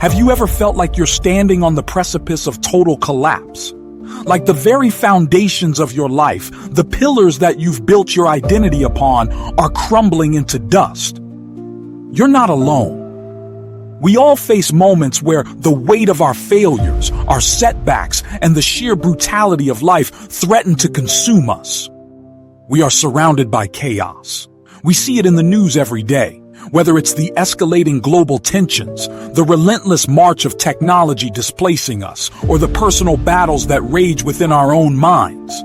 Have you ever felt like you're standing on the precipice of total collapse? Like the very foundations of your life, the pillars that you've built your identity upon, are crumbling into dust. You're not alone. We all face moments where the weight of our failures, our setbacks, and the sheer brutality of life threaten to consume us. We are surrounded by chaos. We see it in the news every day, whether it's the escalating global tensions, the relentless march of technology displacing us, or the personal battles that rage within our own minds.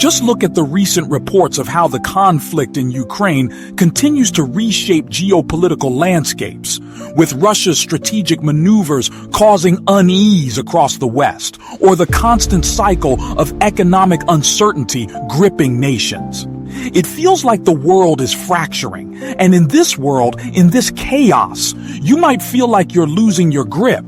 Just look at the recent reports of how the conflict in Ukraine continues to reshape geopolitical landscapes, with Russia's strategic maneuvers causing unease across the West, or the constant cycle of economic uncertainty gripping nations. It feels like the world is fracturing, and in this world, in this chaos, you might feel like you're losing your grip.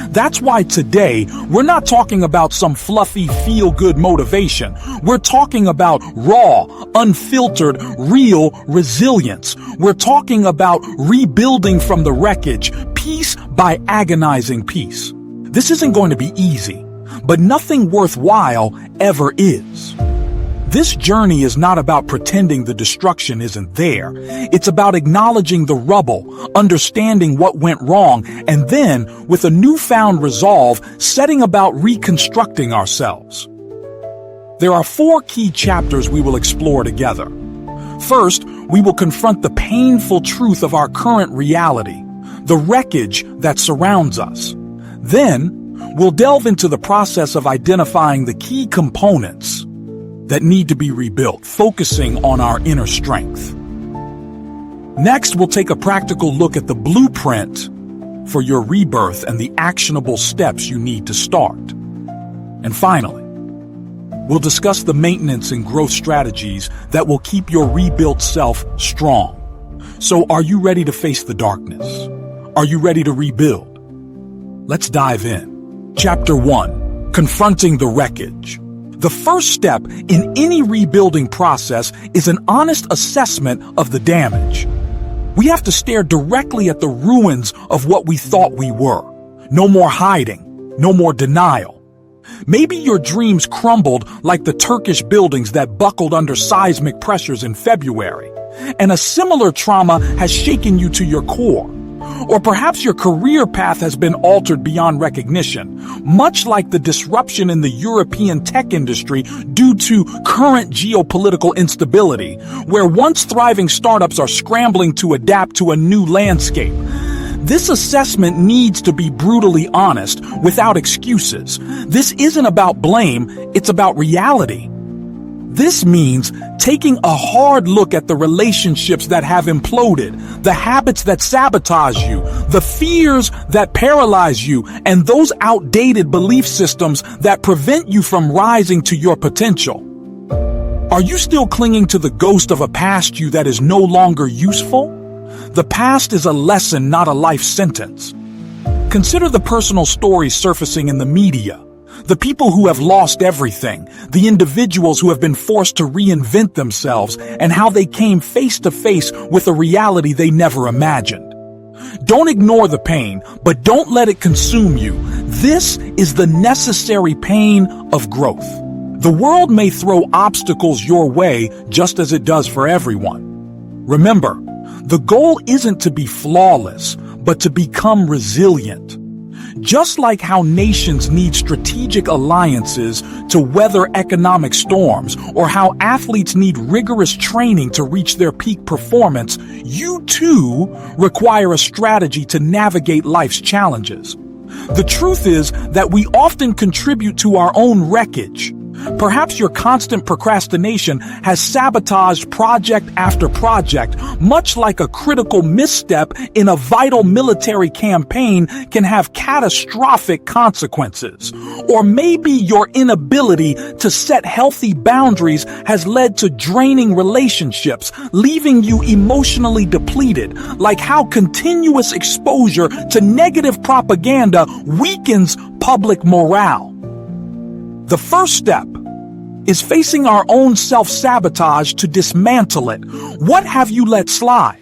That's why today, we're not talking about some fluffy, feel-good motivation. We're talking about raw, unfiltered, real resilience. We're talking about rebuilding from the wreckage, piece by agonizing piece. This isn't going to be easy, but nothing worthwhile ever is. This journey is not about pretending the destruction isn't there. It's about acknowledging the rubble, understanding what went wrong, and then, with a newfound resolve, setting about reconstructing ourselves. There are 4 key chapters we will explore together. First, we will confront the painful truth of our current reality, the wreckage that surrounds us. Then, we'll delve into the process of identifying the key components that need to be rebuilt, focusing on our inner strength. Next, we'll take a practical look at the blueprint for your rebirth and the actionable steps you need to start. And finally, we'll discuss the maintenance and growth strategies that will keep your rebuilt self strong. So, are you ready to face the darkness? Are you ready to rebuild? Let's dive in. Chapter 1: Confronting the Wreckage. The first step in any rebuilding process is an honest assessment of the damage. We have to stare directly at the ruins of what we thought we were. No more hiding, no more denial. Maybe your dreams crumbled like the Turkish buildings that buckled under seismic pressures in February, and a similar trauma has shaken you to your core. Or perhaps your career path has been altered beyond recognition, much like the disruption in the European tech industry due to current geopolitical instability, where once thriving startups are scrambling to adapt to a new landscape. This assessment needs to be brutally honest, without excuses. This isn't about blame, it's about reality. This means taking a hard look at the relationships that have imploded, the habits that sabotage you, the fears that paralyze you, and those outdated belief systems that prevent you from rising to your potential. Are you still clinging to the ghost of a past you that is no longer useful? The past is a lesson, not a life sentence. Consider the personal stories surfacing in the media. The people who have lost everything, the individuals who have been forced to reinvent themselves, and how they came face to face with a reality they never imagined. Don't ignore the pain, but don't let it consume you. This is the necessary pain of growth. The world may throw obstacles your way just as it does for everyone. Remember, the goal isn't to be flawless, but to become resilient. Just like how nations need strategic alliances to weather economic storms, or how athletes need rigorous training to reach their peak performance, you too require a strategy to navigate life's challenges. The truth is that we often contribute to our own wreckage. Perhaps your constant procrastination has sabotaged project after project, much like a critical misstep in a vital military campaign can have catastrophic consequences. Or maybe your inability to set healthy boundaries has led to draining relationships, leaving you emotionally depleted, like how continuous exposure to negative propaganda weakens public morale. The first step is facing our own self-sabotage to dismantle it. What have you let slide?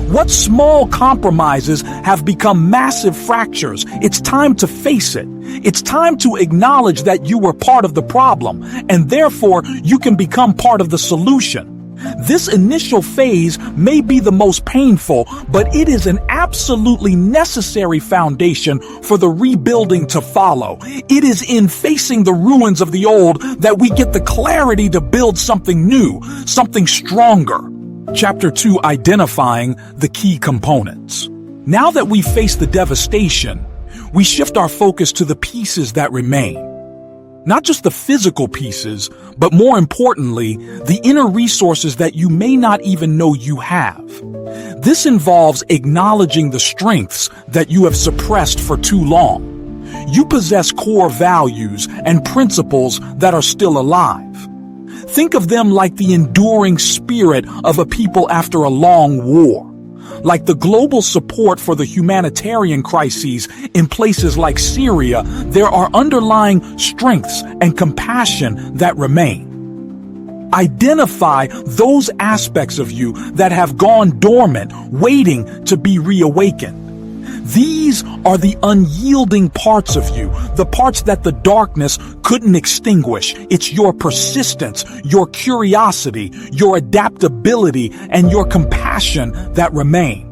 What small compromises have become massive fractures? It's time to face it. It's time to acknowledge that you were part of the problem, and therefore you can become part of the solution. This initial phase may be the most painful, but it is an absolutely necessary foundation for the rebuilding to follow. It is in facing the ruins of the old that we get the clarity to build something new, something stronger. Chapter 2, Identifying the Key Components. Now that we face the devastation, we shift our focus to the pieces that remain. Not just the physical pieces, but more importantly, the inner resources that you may not even know you have. This involves acknowledging the strengths that you have suppressed for too long. You possess core values and principles that are still alive. Think of them like the enduring spirit of a people after a long war. Like the global support for the humanitarian crises in places like Syria, there are underlying strengths and compassion that remain. Identify those aspects of you that have gone dormant, waiting to be reawakened. These are the unyielding parts of you, the parts that the darkness couldn't extinguish. It's your persistence, your curiosity, your adaptability, and your compassion that remain.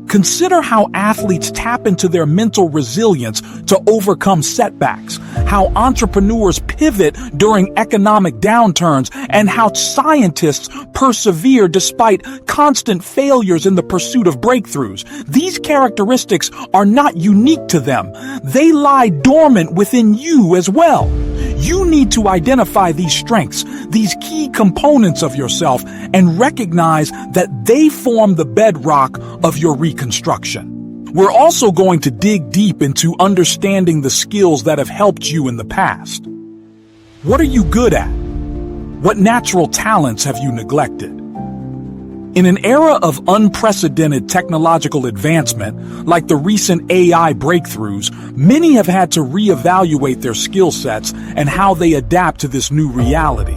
Consider how athletes tap into their mental resilience to overcome setbacks, how entrepreneurs pivot during economic downturns, and how scientists persevere despite constant failures in the pursuit of breakthroughs. These characteristics are not unique to them. They lie dormant within you as well. You need to identify these strengths, these key components of yourself, and recognize that they form the bedrock of your reconstruction. We're also going to dig deep into understanding the skills that have helped you in the past. What are you good at? What natural talents have you neglected? In an era of unprecedented technological advancement, like the recent AI breakthroughs, many have had to reevaluate their skill sets and how they adapt to this new reality.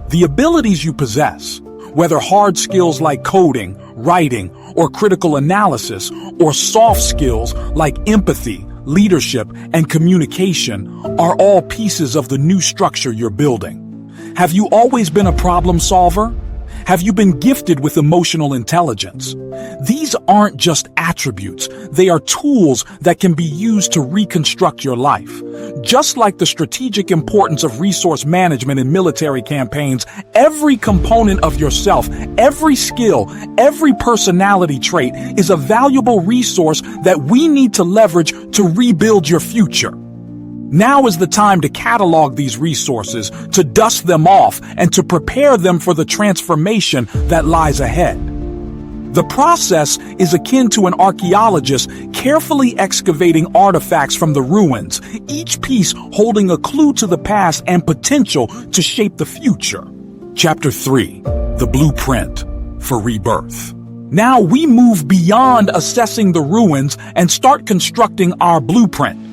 The abilities you possess, whether hard skills like coding, writing, or critical analysis, or soft skills like empathy, leadership, and communication, are all pieces of the new structure you're building. Have you always been a problem solver? Have you been gifted with emotional intelligence? These aren't just attributes. They are tools that can be used to reconstruct your life. Just like the strategic importance of resource management in military campaigns, every component of yourself, every skill, every personality trait is a valuable resource that we need to leverage to rebuild your future. Now is the time to catalog these resources, to dust them off, and to prepare them for the transformation that lies ahead. The process is akin to an archaeologist carefully excavating artifacts from the ruins, each piece holding a clue to the past and potential to shape the future. Chapter 3, The Blueprint for Rebirth. Now we move beyond assessing the ruins and start constructing our blueprint.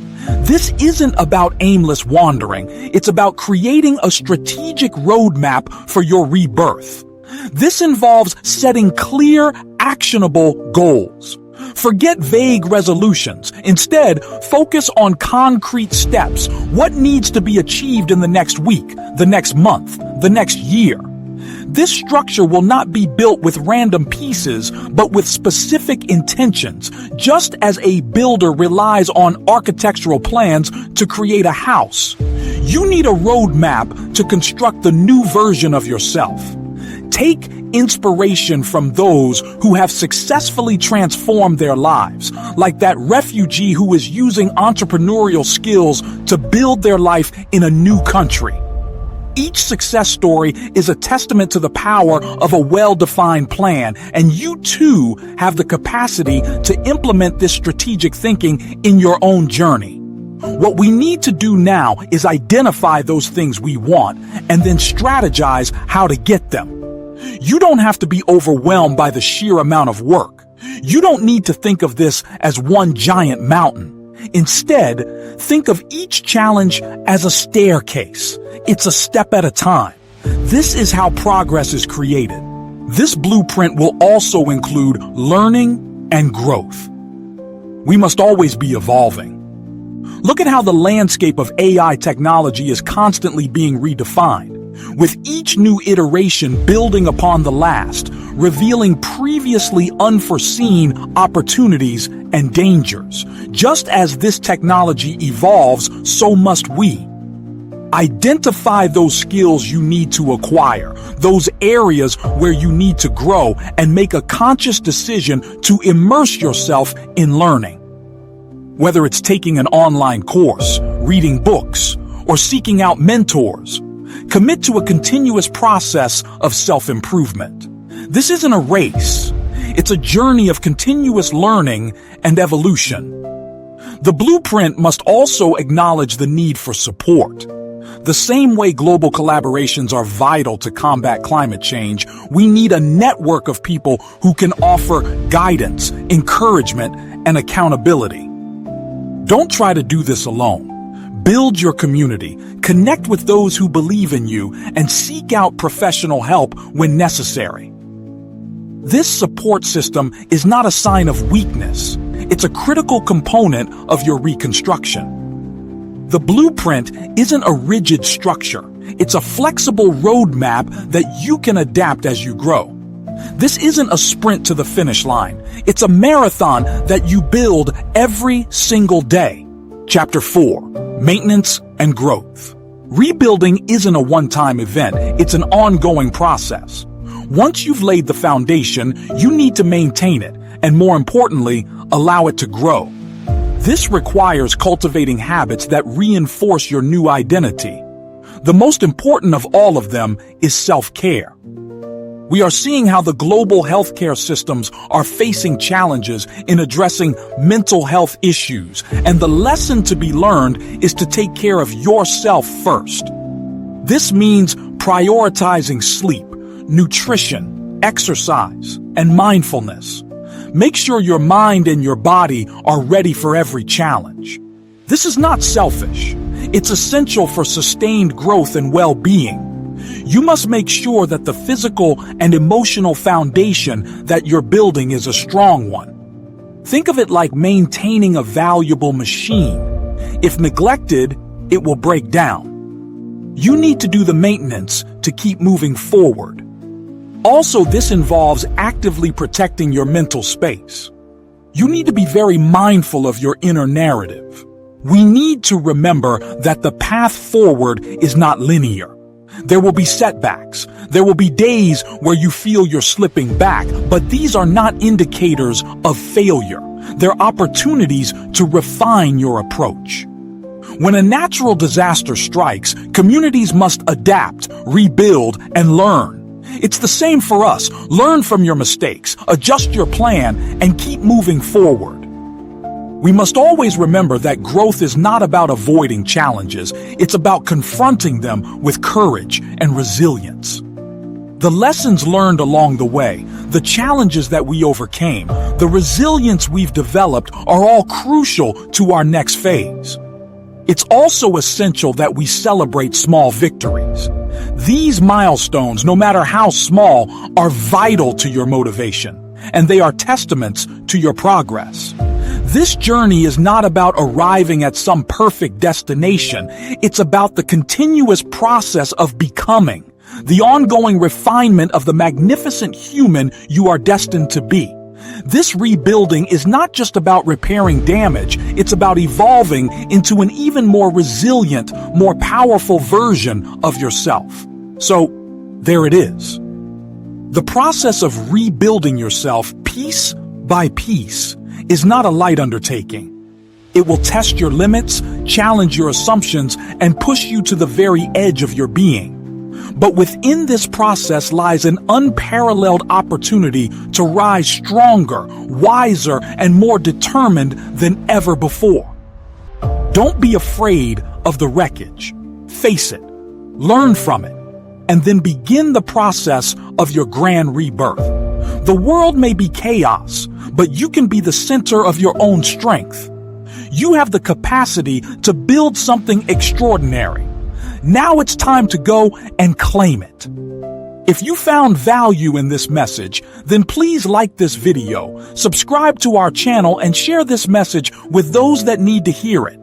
This isn't about aimless wandering. It's about creating a strategic roadmap for your rebirth. This involves setting clear, actionable goals. Forget vague resolutions. Instead, focus on concrete steps. What needs to be achieved in the next week, the next month, the next year? This structure will not be built with random pieces, but with specific intentions, just as a builder relies on architectural plans to create a house. You need a roadmap to construct the new version of yourself. Take inspiration from those who have successfully transformed their lives, like that refugee who is using entrepreneurial skills to build their life in a new country. Each success story is a testament to the power of a well-defined plan, and you too have the capacity to implement this strategic thinking in your own journey. What we need to do now is identify those things we want and then strategize how to get them. You don't have to be overwhelmed by the sheer amount of work. You don't need to think of this as one giant mountain. Instead, think of each challenge as a staircase. It's a step at a time. This is how progress is created. This blueprint will also include learning and growth. We must always be evolving. Look at how the landscape of AI technology is constantly being redefined, with each new iteration building upon the last, revealing previously unforeseen opportunities and dangers. Just as this technology evolves, so must we. Identify those skills you need to acquire, those areas where you need to grow, and make a conscious decision to immerse yourself in learning. Whether it's taking an online course, reading books, or seeking out mentors, commit to a continuous process of self-improvement. This isn't a race. It's a journey of continuous learning and evolution. The blueprint must also acknowledge the need for support. The same way global collaborations are vital to combat climate change, we need a network of people who can offer guidance, encouragement, and accountability. Don't try to do this alone. Build your community, connect with those who believe in you, and seek out professional help when necessary. This support system is not a sign of weakness. It's a critical component of your reconstruction. The blueprint isn't a rigid structure. It's a flexible roadmap that you can adapt as you grow. This isn't a sprint to the finish line. It's a marathon that you build every single day. Chapter 4. Maintenance and Growth. Rebuilding isn't a one-time event. It's an ongoing process. Once you've laid the foundation, you need to maintain it, and more importantly, allow it to grow. This requires cultivating habits that reinforce your new identity. The most important of all of them is self-care. We are seeing how the global healthcare systems are facing challenges in addressing mental health issues, and the lesson to be learned is to take care of yourself first. This means prioritizing sleep, nutrition, exercise, and mindfulness. Make sure your mind and your body are ready for every challenge. This is not selfish. It's essential for sustained growth and well-being. You must make sure that the physical and emotional foundation that you're building is a strong one. Think of it like maintaining a valuable machine. If neglected, it will break down. You need to do the maintenance to keep moving forward. Also, this involves actively protecting your mental space. You need to be very mindful of your inner narrative. We need to remember that the path forward is not linear. There will be setbacks. There will be days where you feel you're slipping back, but these are not indicators of failure. They're opportunities to refine your approach. When a natural disaster strikes, communities must adapt, rebuild, and learn. It's the same for us. Learn from your mistakes, adjust your plan, and keep moving forward. We must always remember that growth is not about avoiding challenges. It's about confronting them with courage and resilience. The lessons learned along the way, the challenges that we overcame, the resilience we've developed are all crucial to our next phase. It's also essential that we celebrate small victories. These milestones, no matter how small, are vital to your motivation, and they are testaments to your progress. This journey is not about arriving at some perfect destination. It's about the continuous process of becoming, the ongoing refinement of the magnificent human you are destined to be. This rebuilding is not just about repairing damage, it's about evolving into an even more resilient, more powerful version of yourself. So, there it is. The process of rebuilding yourself piece by piece is not a light undertaking. It will test your limits, challenge your assumptions, and push you to the very edge of your being. But within this process lies an unparalleled opportunity to rise stronger, wiser, and more determined than ever before. Don't be afraid of the wreckage. Face it, learn from it, and then begin the process of your grand rebirth. The world may be chaos, but you can be the center of your own strength. You have the capacity to build something extraordinary. Now it's time to go and claim it. If you found value in this message, then please like this video, subscribe to our channel, and share this message with those that need to hear it.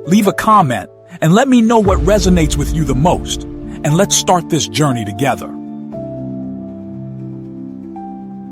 Leave a comment and let me know what resonates with you the most, and let's start this journey together.